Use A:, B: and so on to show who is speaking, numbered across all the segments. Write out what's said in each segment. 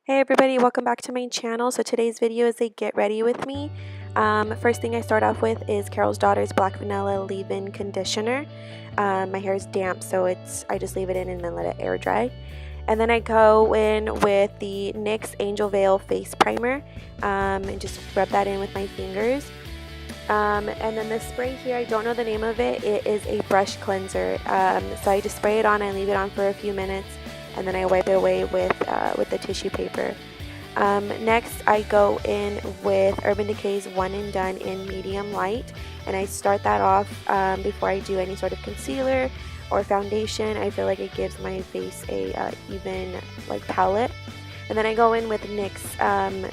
A: Hey everybody, welcome back to my channel. So today's video is a get ready with me. First thing I start off with is Carol's Daughter's Black Vanilla Leave-In Conditioner. My hair is damp, so I just leave it in and then let it air dry. And then I go in with the NYX Angel Veil Face Primer and just rub that in with my fingers. And then the spray here, I don't know the name of it. It is a brush cleanser. So I just spray it on, I leave it on for a few minutes, and then I wipe it away with the tissue paper. Next, I go in with Urban Decay's One and Done in medium light, and I start that off before I do any sort of concealer or foundation. I feel like it gives my face a even palette. And then I go in with NYX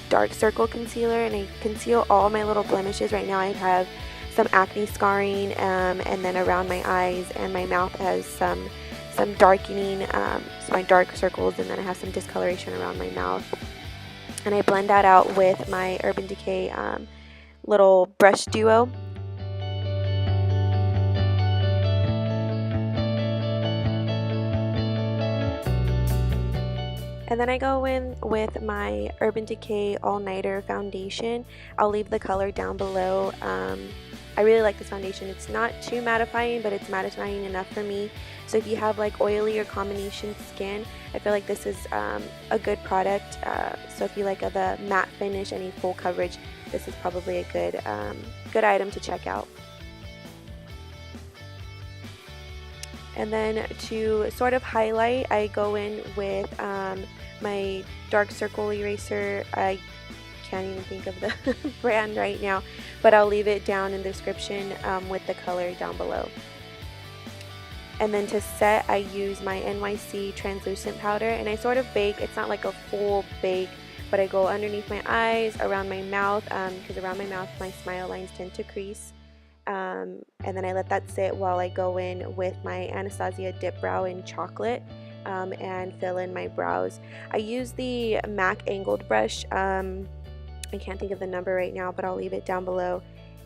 A: Dark Circle Concealer, and I conceal all my little blemishes. Right now I have some acne scarring, and then around my eyes and my mouth has some darkening, so my dark circles, and then I have some discoloration around my mouth. And I blend that out with my Urban Decay little brush duo. And then I go in with my Urban Decay All Nighter foundation. I'll leave the color down below. I really like this foundation. It's not too mattifying, but it's mattifying enough for me. So if you have oily or combination skin, I feel like this is a good product. So if you like the matte finish, any full coverage, this is probably a good item to check out. And then to sort of highlight, I go in with my dark circle eraser. I can't even think of the brand right now, but I'll leave it down in the description with the color down below. And then to set, I use my NYX translucent powder, and I sort of bake. It's not like a full bake, but I go underneath my eyes, around my mouth, because around my mouth my smile lines tend to crease. And then I let that sit while I go in with my Anastasia Dip Brow in Chocolate and fill in my brows. I use the MAC angled brush. I can't think of the number right now, but I'll leave it down below.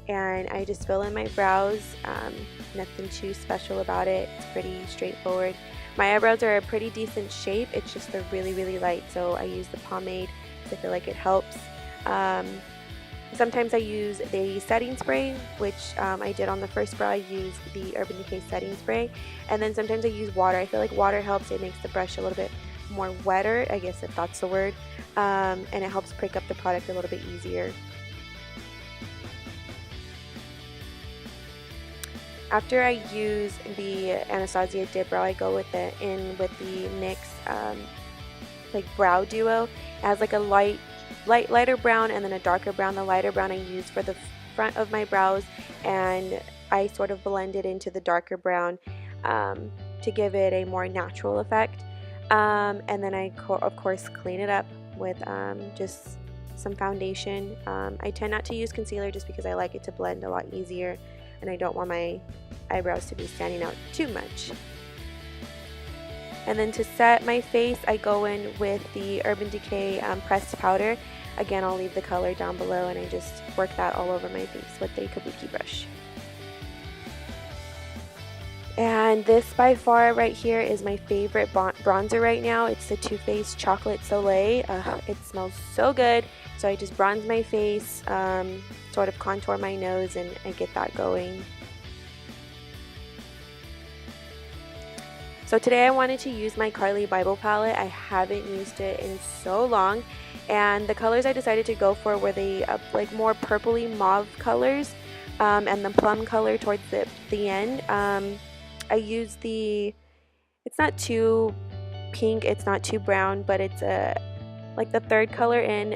A: And I just fill in my brows. Nothing too special about it. It's pretty straightforward. My eyebrows are a pretty decent shape. It's just they're really, really light, so I use the pomade because I feel like it helps. Sometimes I use the setting spray, which I did on the first brow. I used the Urban Decay setting spray, and then sometimes I use water. I feel like water helps. It makes the brush a little bit more wetter, I guess if that's the word, and it helps prick up the product a little bit easier. After I use the Anastasia Dip Brow, I go with the NYX brow duo. It has a lighter brown and then a darker brown. The lighter brown I use for the front of my brows, and I sort of blend it into the darker brown to give it a more natural effect. And then I of course clean it up with just some foundation. I tend not to use concealer just because I like it to blend a lot easier, and I don't want my eyebrows to be standing out too much. And then to set my face, I go in with the Urban Decay pressed powder. Again, I'll leave the color down below, and I just work that all over my face with a kabuki brush. And this by far right here is my favorite bronzer right now. It's the Too Faced Chocolate Soleil. It smells so good. So I just bronze my face, sort of contour my nose, and get that going. So today I wanted to use my Carli Bybel palette. I haven't used it in so long, and the colors I decided to go for were the more purpley mauve colors, and the plum color towards the end. I used it's not too pink, it's not too brown, but it's the third color in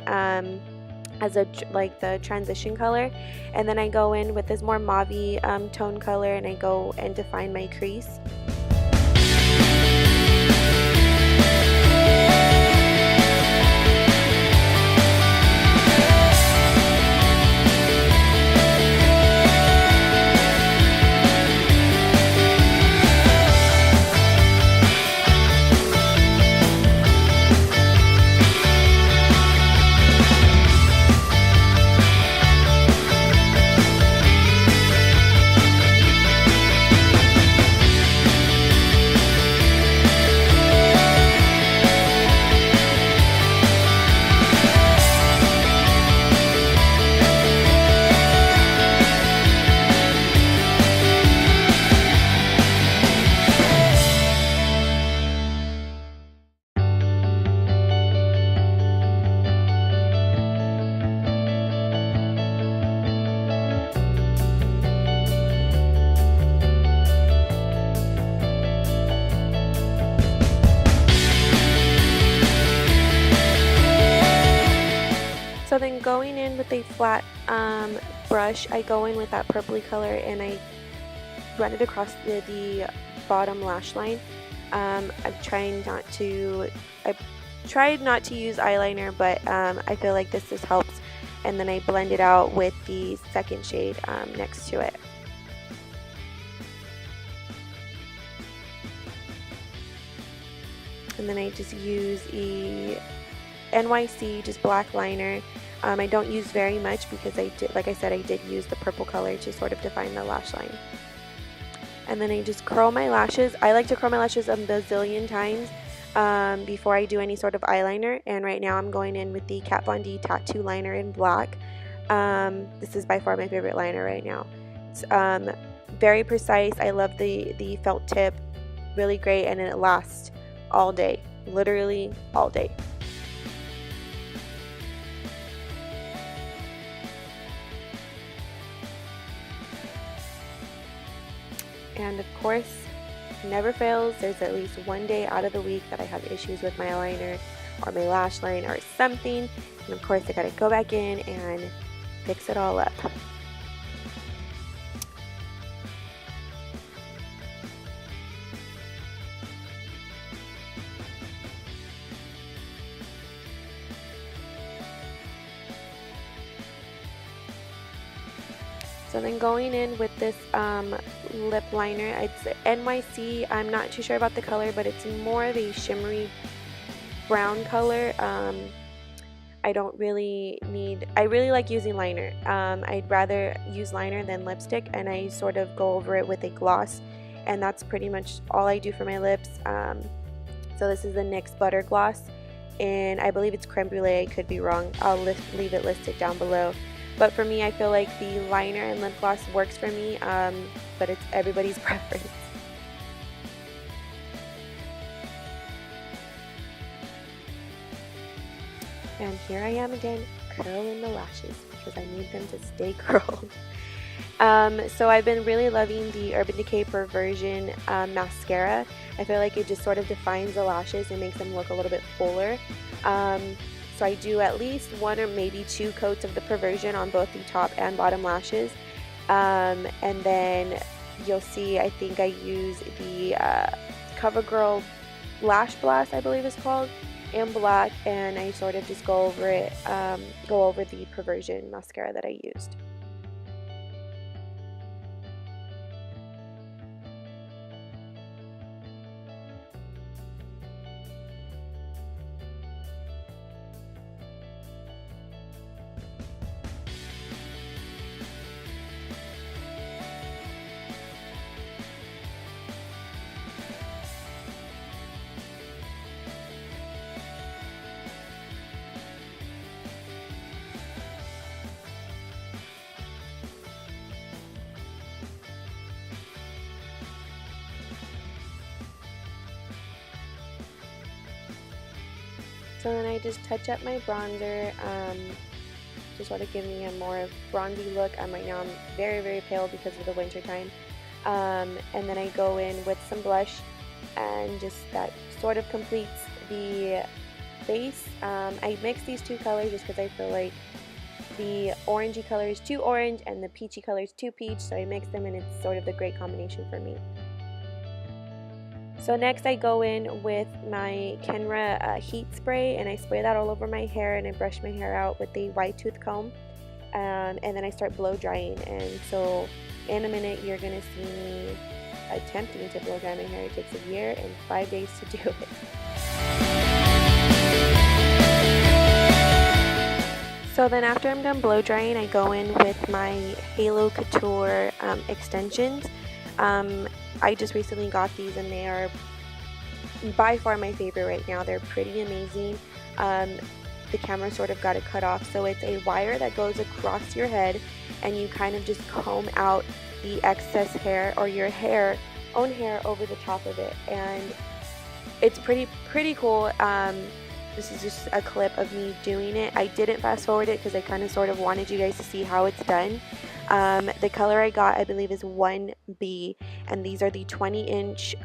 A: as the transition color. And then I go in with this more mauvey tone color, and I go and define my crease. going in with a flat brush, I go in with that purpley color and I run it across the bottom lash line. I tried not to use eyeliner, but I feel like this just helps. And then I blend it out with the second shade next to it. And then I just use a NYC just black liner. I don't use very much because like I said, I did use the purple color to sort of define the lash line. And then I just curl my lashes. I like to curl my lashes a bazillion times before I do any sort of eyeliner. And right now I'm going in with the Kat Von D Tattoo Liner in black. This is by far my favorite liner right now. It's very precise. I love the felt tip. Really great, and it lasts all day. Literally all day. And of course, never fails, there's at least one day out of the week that I have issues with my eyeliner or my lash line or something, and of course I gotta go back in and fix it all up. So then going in with this lip liner, it's NYC. I'm not too sure about the color, but it's more of a shimmery brown color. I really like using liner. I'd rather use liner than lipstick, and I sort of go over it with a gloss, and that's pretty much all I do for my lips. So this is the NYX Butter Gloss, and I believe it's creme brulee. I could be wrong. I'll leave it listed down below. But for me, I feel like the liner and lip gloss works for me, but it's everybody's preference. And here I am again, curling the lashes because I need them to stay curled. So I've been really loving the Urban Decay Perversion mascara. I feel like it just sort of defines the lashes and makes them look a little bit fuller. So I do at least one or maybe two coats of the Perversion on both the top and bottom lashes. And then you'll see, I think I use the Covergril Lash Blast, I believe it's called, in black, and I sort of just go over it, go over the Perversion mascara that I used. So then I just touch up my bronzer to sort of give me a more bronzy look. Right now I'm very, very pale because of the winter time. And then I go in with some blush, and just that sort of completes the base. I mix these two colors just because I feel like the orangey color is too orange and the peachy color is too peach, so I mix them and it's sort of the great combination for me. So next I go in with my Kenra heat spray, and I spray that all over my hair, and I brush my hair out with a wide tooth comb, and then I start blow drying. And so in a minute you're going to see me attempting to blow dry my hair. It takes a year and 5 days to do it. So then after I'm done blow drying, I go in with my Halo Couture extensions. I just recently got these, and they are by far my favorite right now. They're pretty amazing. The camera sort of got it cut off, so it's a wire that goes across your head, and you kind of just comb out the excess hair or your own hair over the top of it, and it's pretty cool. This is just a clip of me doing it. I didn't fast forward it because I kind of sort of wanted you guys to see how it's done. The color I got, I believe, is 1B, and these are the 20-inch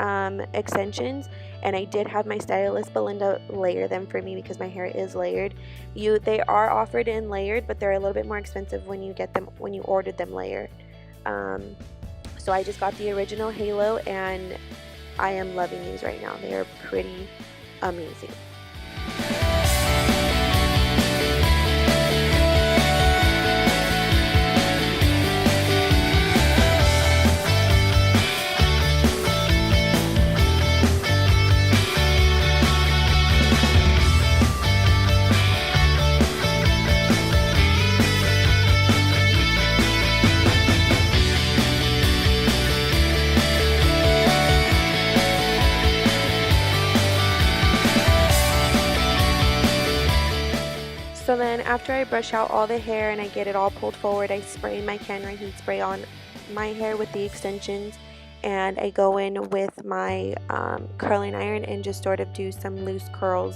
A: extensions, and I did have my stylist Belinda layer them for me because my hair is layered. They are offered in layered, but they're a little bit more expensive when you get them, when you ordered them layered. So I just got the original halo, and I am loving these right now. They are pretty amazing. So then after I brush out all the hair and I get it all pulled forward, I spray my Kenra heat spray on my hair with the extensions, and I go in with my curling iron and just sort of do some loose curls.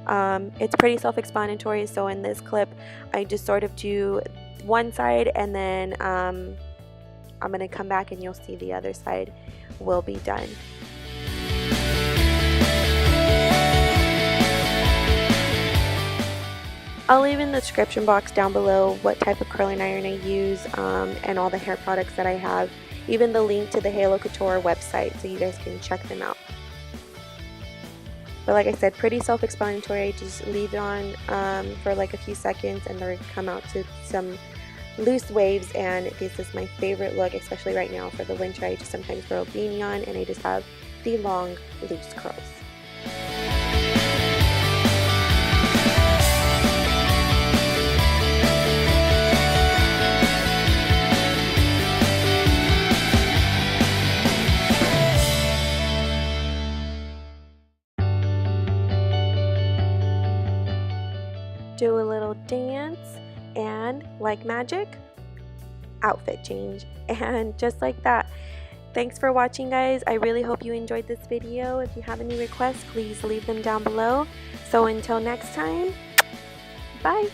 A: It's pretty self-explanatory, so in this clip I just sort of do one side, and then I'm going to come back and you'll see the other side will be done. I'll leave in the description box down below what type of curling iron I use, and all the hair products that I have, even the link to the Halo Couture website, so you guys can check them out. But like I said, pretty self-explanatory. Just leave it on for like a few seconds, and they'll come out to some loose waves, and this is my favorite look, especially right now for the winter. I just sometimes throw a beanie on, and I just have the long, loose curls. Do a little dance, and like magic, outfit change, and just like that. Thanks for watching, guys. I really hope you enjoyed this video. If you have any requests, please leave them down below. So until next time, bye.